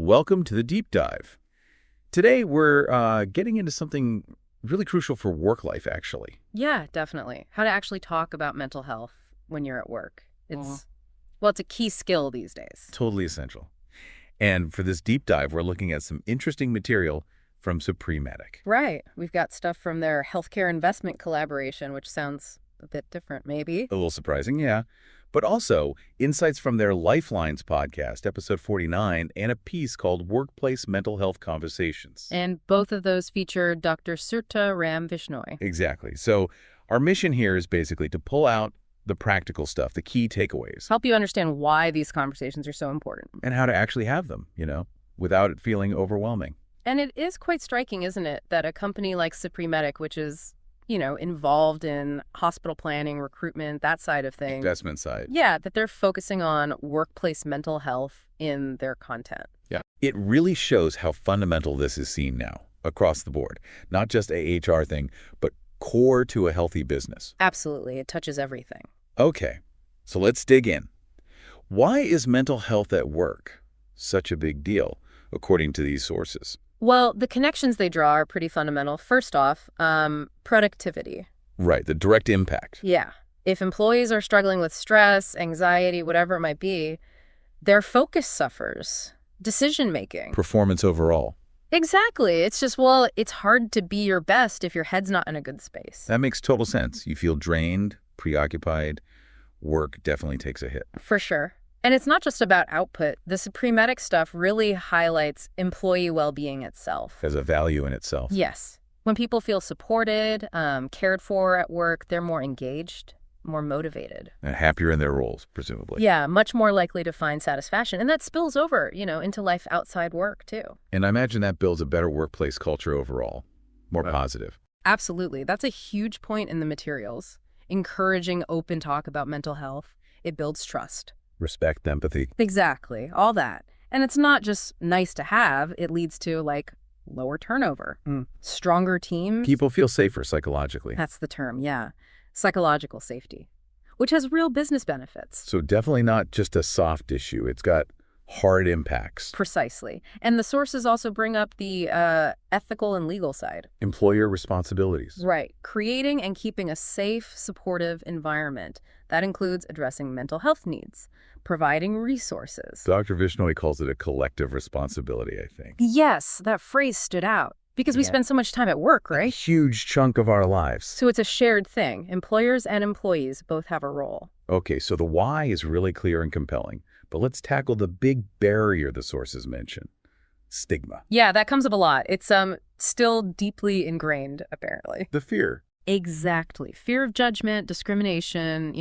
Welcome to the Deep Dive. Today, we're getting into something really crucial for work life, actually. Yeah, definitely. How to actually talk about mental health when you're at work. It's a key skill these days. Totally essential. And for this deep dive, we're looking at some interesting material from Suprematic. Right. We've got stuff from their healthcare investment collaboration, which sounds a bit different, maybe. A little surprising, yeah. But also insights from their Lifelines podcast, episode 49, and a piece called Workplace Mental Health Conversations. And both of those feature Dr. Surta Ram Vishnoi. Exactly. So our mission here is basically to pull out the practical stuff, the key takeaways. Help you understand why these conversations are so important. And how to actually have them, without it feeling overwhelming. And it is quite striking, isn't it, that a company like Suprematic, which is, involved in hospital planning, recruitment, that side of things. Investment side. Yeah, that they're focusing on workplace mental health in their content. Yeah. It really shows how fundamental this is seen now across the board. Not just a HR thing, but core to a healthy business. Absolutely. It touches everything. Okay, so let's dig in. Why is mental health at work such a big deal, according to these sources? Well, the connections they draw are pretty fundamental. First off, productivity. Right, the direct impact. Yeah. If employees are struggling with stress, anxiety, whatever it might be, their focus suffers. Decision-making. Performance overall. Exactly. It's just, it's hard to be your best if your head's not in a good space. That makes total sense. You feel drained, preoccupied. Work definitely takes a hit. For sure. And it's not just about output. The Suprematic stuff really highlights employee well-being itself. As a value in itself. Yes. When people feel supported, cared for at work, they're more engaged, more motivated. And happier in their roles, presumably. Yeah, much more likely to find satisfaction. And that spills over, into life outside work, too. And I imagine that builds a better workplace culture overall. More positive. Absolutely. That's a huge point in the materials. Encouraging open talk about mental health. It builds trust. Respect, empathy. Exactly. All that. And it's not just nice to have. It leads to, lower turnover. Stronger teams. People feel safer psychologically. That's the term, yeah. Psychological safety, which has real business benefits. So definitely not just a soft issue. It's got hard impacts. Precisely. And the sources also bring up the ethical and legal side. Employer responsibilities. Right. Creating and keeping a safe, supportive environment. That includes addressing mental health needs, providing resources. Dr. Vishnoi calls it a collective responsibility, I think. Yes, that phrase stood out. Because we spend so much time at work, right? A huge chunk of our lives. So it's a shared thing. Employers and employees both have a role. Okay, so the why is really clear and compelling. But let's tackle the big barrier the sources mention. Stigma. Yeah, that comes up a lot. It's still deeply ingrained, apparently. The fear. Exactly. Fear of judgment, discrimination,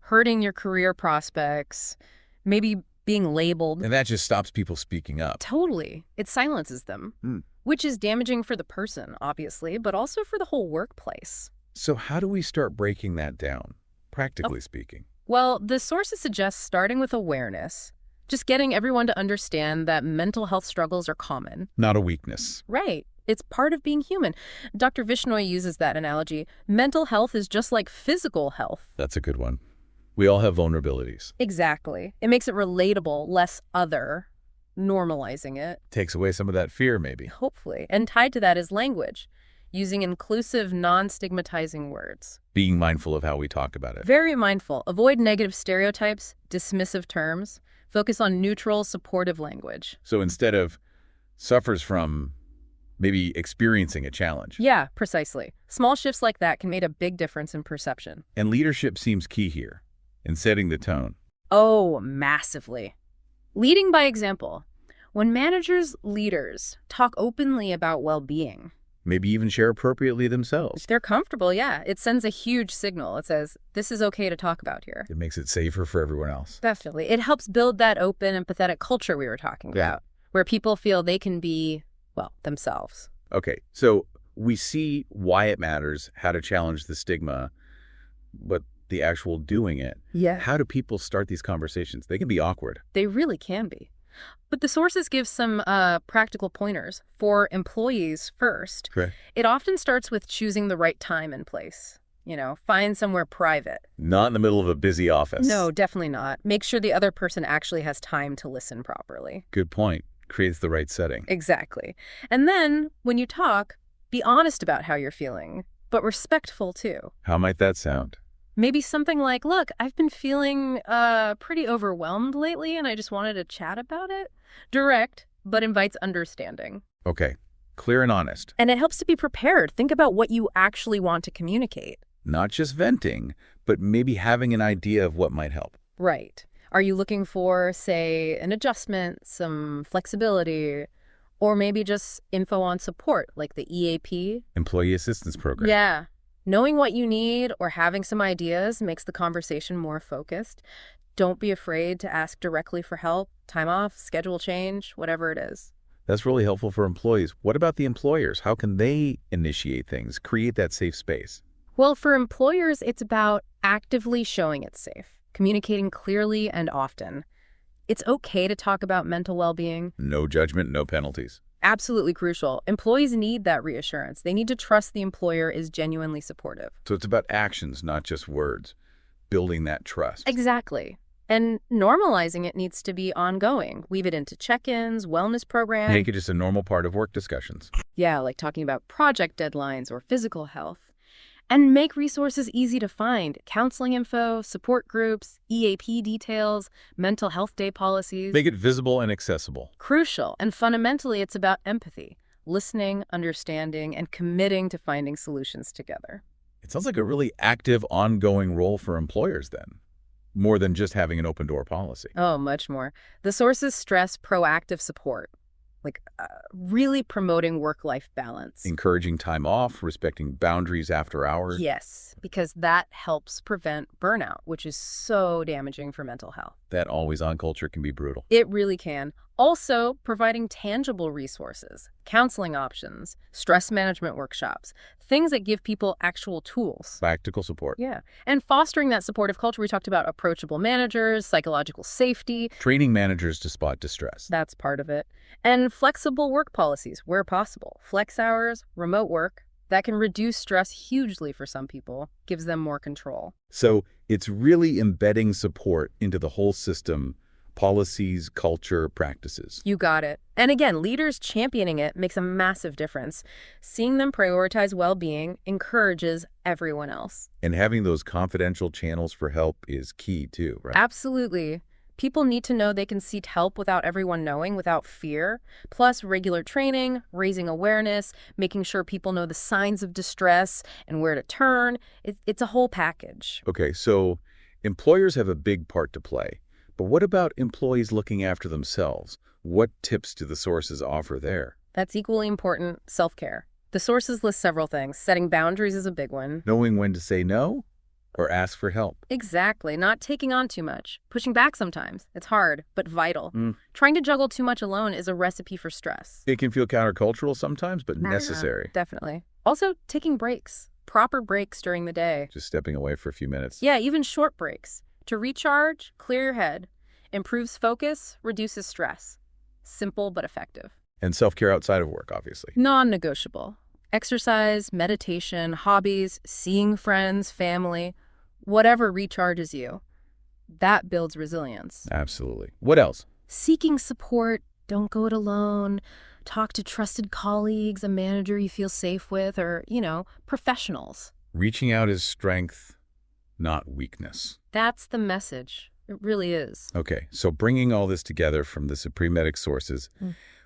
hurting your career prospects, maybe being labeled. And that just stops people speaking up. Totally. It silences them, which is damaging for the person, obviously, but also for the whole workplace. So how do we start breaking that down, practically speaking? Well, the sources suggest starting with awareness, just getting everyone to understand that mental health struggles are common. Not a weakness. Right. It's part of being human. Dr. Vishnoi uses that analogy. Mental health is just like physical health. That's a good one. We all have vulnerabilities. Exactly. It makes it relatable, less other, normalizing it. Takes away some of that fear, maybe. Hopefully. And tied to that is language, using inclusive, non-stigmatizing words. Being mindful of how we talk about it. Very mindful. Avoid negative stereotypes, dismissive terms. Focus on neutral, supportive language. So instead of suffers from maybe experiencing a challenge. Yeah, precisely. Small shifts like that can make a big difference in perception. And leadership seems key here in setting the tone. Oh, massively. Leading by example. When leaders talk openly about well-being. Maybe even share appropriately themselves. If they're comfortable, yeah. It sends a huge signal. It says, this is okay to talk about here. It makes it safer for everyone else. Definitely. It helps build that open, empathetic culture we were talking about, where people feel they can be, themselves. Okay, so we see why it matters, how to challenge the stigma, but the actual doing it. Yeah. How do people start these conversations? They can be awkward. They really can be. But the sources give some practical pointers for employees first. Correct. It often starts with choosing the right time and place. Find somewhere private. Not in the middle of a busy office. No, definitely not. Make sure the other person actually has time to listen properly. Good point. creates the right setting. Exactly. And then, when you talk, be honest about how you're feeling, but respectful too. How might that sound? Maybe something like, look, I've been feeling pretty overwhelmed lately, and I just wanted to chat about it. Direct, but invites understanding. Okay, clear and honest. And it helps to be prepared. Think about what you actually want to communicate. Not just venting, but maybe having an idea of what might help. Right. Are you looking for, say, an adjustment, some flexibility, or maybe just info on support, like the EAP? Employee Assistance Program. Yeah. Knowing what you need or having some ideas makes the conversation more focused. Don't be afraid to ask directly for help, time off, schedule change, whatever it is. That's really helpful for employees. What about the employers? How can they initiate things, create that safe space? Well, for employers, it's about actively showing it's safe, communicating clearly and often. It's okay to talk about mental well-being. No judgment, no penalties. Absolutely crucial. Employees need that reassurance. They need to trust the employer is genuinely supportive. So it's about actions, not just words. Building that trust. Exactly. And normalizing it needs to be ongoing. Weave it into check-ins, wellness programs. Make it just a normal part of work discussions. Yeah, like talking about project deadlines or physical health. And make resources easy to find. Counseling info, support groups, EAP details, mental health day policies. Make it visible and accessible. Crucial. And fundamentally, it's about empathy, listening, understanding, and committing to finding solutions together. It sounds like a really active, ongoing role for employers then. More than just having an open-door policy. Oh, much more. The sources stress proactive support, like really promoting work-life balance. Encouraging time off, respecting boundaries after hours. Yes, because that helps prevent burnout, which is so damaging for mental health. That always-on culture can be brutal. It really can. Also, providing tangible resources, counseling options, stress management workshops, things that give people actual tools. Practical support. Yeah. And fostering that supportive culture. We talked about approachable managers, psychological safety. Training managers to spot distress. That's part of it. And flexible work policies where possible. Flex hours, remote work. That can reduce stress hugely for some people, gives them more control. So it's really embedding support into the whole system, policies, culture, practices. You got it. And again, leaders championing it makes a massive difference. Seeing them prioritize well-being encourages everyone else. And having those confidential channels for help is key too, right? Absolutely. People need to know they can seek help without everyone knowing, without fear. Plus, regular training, raising awareness, making sure people know the signs of distress and where to turn. It's a whole package. Okay, so employers have a big part to play. But what about employees looking after themselves? What tips do the sources offer there? That's equally important, self-care. The sources list several things. Setting boundaries is a big one. Knowing when to say no or ask for help. Exactly. Not taking on too much. Pushing back sometimes. It's hard, but vital. Trying to juggle too much alone is a recipe for stress. It can feel countercultural sometimes, but necessary. Definitely. Also, taking breaks. Proper breaks during the day. Just stepping away for a few minutes. Yeah, even short breaks. To recharge, clear your head. Improves focus, reduces stress. Simple but effective. And self-care outside of work, obviously. Non-negotiable. Exercise, meditation, hobbies, seeing friends, family, whatever recharges you. That builds resilience. Absolutely. What else? Seeking support. Don't go it alone. Talk to trusted colleagues, a manager you feel safe with, or, professionals. Reaching out is strength, not weakness. That's the message. It really is. Okay, so bringing all this together from the Supreme Medic sources,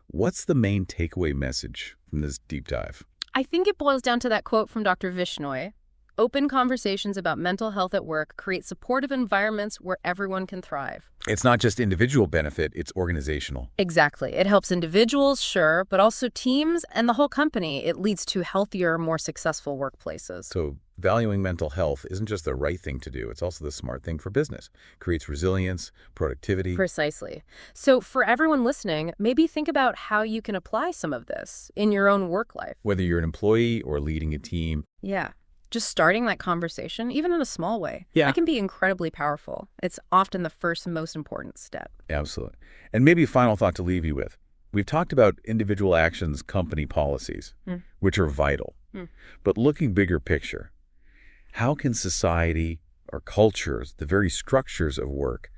what's the main takeaway message from this deep dive? I think it boils down to that quote from Dr. Vishnoi. Open conversations about mental health at work create supportive environments where everyone can thrive. It's not just individual benefit, it's organizational. Exactly. It helps individuals, sure, but also teams and the whole company. It leads to healthier, more successful workplaces. So valuing mental health isn't just the right thing to do, it's also the smart thing for business. Creates resilience, productivity. Precisely. So for everyone listening, maybe think about how you can apply some of this in your own work life. Whether you're an employee or leading a team. Yeah. Just starting that conversation, even in a small way, Yeah. that can be incredibly powerful. It's often the first and most important step. Absolutely. And maybe a final thought to leave you with. We've talked about individual actions, company policies, which are vital. But looking bigger picture, how can society or cultures, the very structures of work,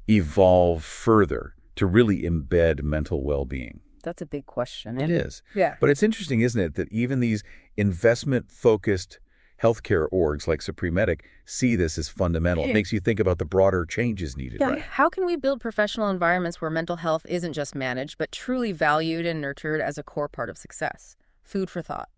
evolve further to really embed mental well-being? That's a big question. It is. Yeah. But it's interesting, isn't it, that even these investment-focused healthcare orgs like Supreme Medic see this as fundamental. It makes you think about the broader changes needed, Yeah. right? How can we build professional environments where mental health isn't just managed, but truly valued and nurtured as a core part of success? Food for thought.